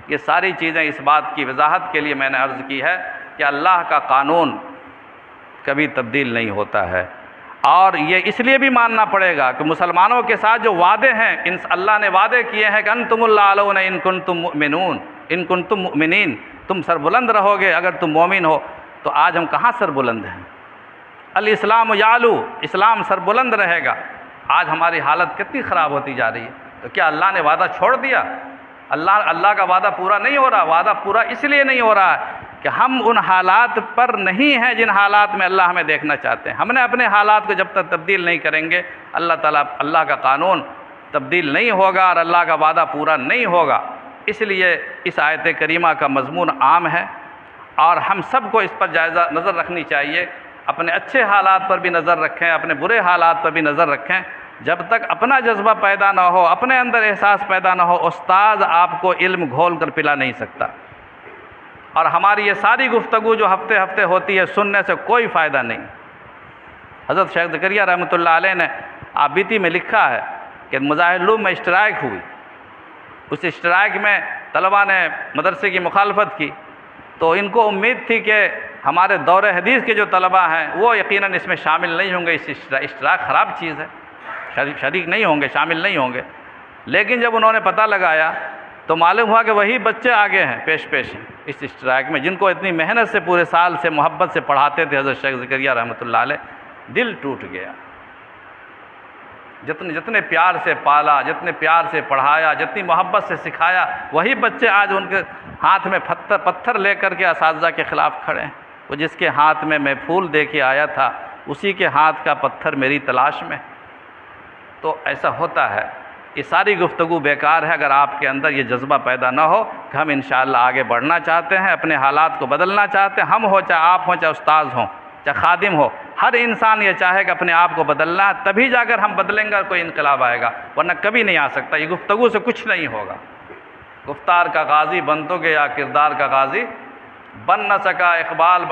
یہ ساری چیزیں اس بات کی وضاحت کے لیے میں نے عرض کی ہے کہ اللہ کا قانون کبھی تبدیل نہیں ہوتا ہے، اور یہ اس لیے بھی ماننا پڑے گا کہ مسلمانوں کے ساتھ جو وعدے ہیں، اللہ نے وعدے کیے ہیں کہ انتم الاعلون ان کنتم مؤمنون ان کنتم مؤمنین، تم سربلند رہو گے اگر تم مومن ہو۔ تو آج ہم کہاں سربلند ہیں؟ الاسلام یعلو، اسلام سربلند رہے گا، آج ہماری حالت کتنی خراب ہوتی جا رہی ہے۔ تو کیا اللہ نے وعدہ چھوڑ دیا؟ اللہ کا وعدہ پورا نہیں ہو رہا۔ وعدہ پورا اس لیے نہیں ہو رہا ہے کہ ہم ان حالات پر نہیں ہیں جن حالات میں اللہ ہمیں دیکھنا چاہتے ہیں۔ ہم نے اپنے حالات کو جب تک تبدیل نہیں کریں گے، اللہ کا قانون تبدیل نہیں ہوگا اور اللہ کا وعدہ پورا نہیں ہوگا۔ اس لیے اس آیت کریمہ کا مضمون عام ہے، اور ہم سب کو اس پر جائزہ نظر رکھنی چاہیے۔ اپنے اچھے حالات پر بھی نظر رکھیں، اپنے برے حالات پر بھی نظر رکھیں۔ جب تک اپنا جذبہ پیدا نہ ہو، اپنے اندر احساس پیدا نہ ہو، استاد آپ کو علم گھول کر پلا نہیں سکتا۔ اور ہماری یہ ساری گفتگو جو ہفتے ہفتے ہوتی ہے، سننے سے کوئی فائدہ نہیں۔ حضرت شیخ زکریا رحمۃ اللہ علیہ نے آبیتی میں لکھا ہے کہ مظاہر العلوم میں اشتراک ہوئی، اس اشتراک میں طلباء نے مدرسے کی مخالفت کی، تو ان کو امید تھی کہ ہمارے دور حدیث کے جو طلباء ہیں وہ یقیناً اس میں شامل نہیں ہوں گے، اس اشتراک خراب چیز ہے، شریک نہیں ہوں گے، شامل نہیں ہوں گے۔ لیکن جب انہوں نے پتہ لگایا تو معلوم ہوا کہ وہی بچے آگے ہیں، پیش ہیں اس اشتراک میں، جن کو اتنی محنت سے پورے سال سے محبت سے پڑھاتے تھے حضرت شیخ زکریا رحمۃ اللہ علیہ۔ دل ٹوٹ گیا، جتنے پیار سے پالا، جتنے پیار سے پڑھایا، جتنی محبت سے سکھایا، وہی بچے آج ان کے ہاتھ میں پتھر لے کر کے اساتذہ کے خلاف کھڑے ہیں۔ وہ جس کے ہاتھ میں پھول دے کے آیا تھا، اسی کے ہاتھ کا پتھر میری تلاش میں۔ تو ایسا ہوتا ہے، یہ ساری گفتگو بیکار ہے اگر آپ کے اندر یہ جذبہ پیدا نہ ہو کہ ہم انشاءاللہ آگے بڑھنا چاہتے ہیں، اپنے حالات کو بدلنا چاہتے ہیں۔ ہم ہو چاہے آپ ہوں، چاہے استاذ ہوں، چاہے خادم ہو، ہر انسان یہ چاہے کہ اپنے آپ کو بدلنا ہے، تبھی جا کر ہم بدلیں گے، کوئی انقلاب آئے گا، ورنہ کبھی نہیں آ سکتا۔ یہ گفتگو سے کچھ نہیں ہوگا۔ گفتار کا غازی بن تو گیا، کردار کا غازی بن نہ سکا، اقبال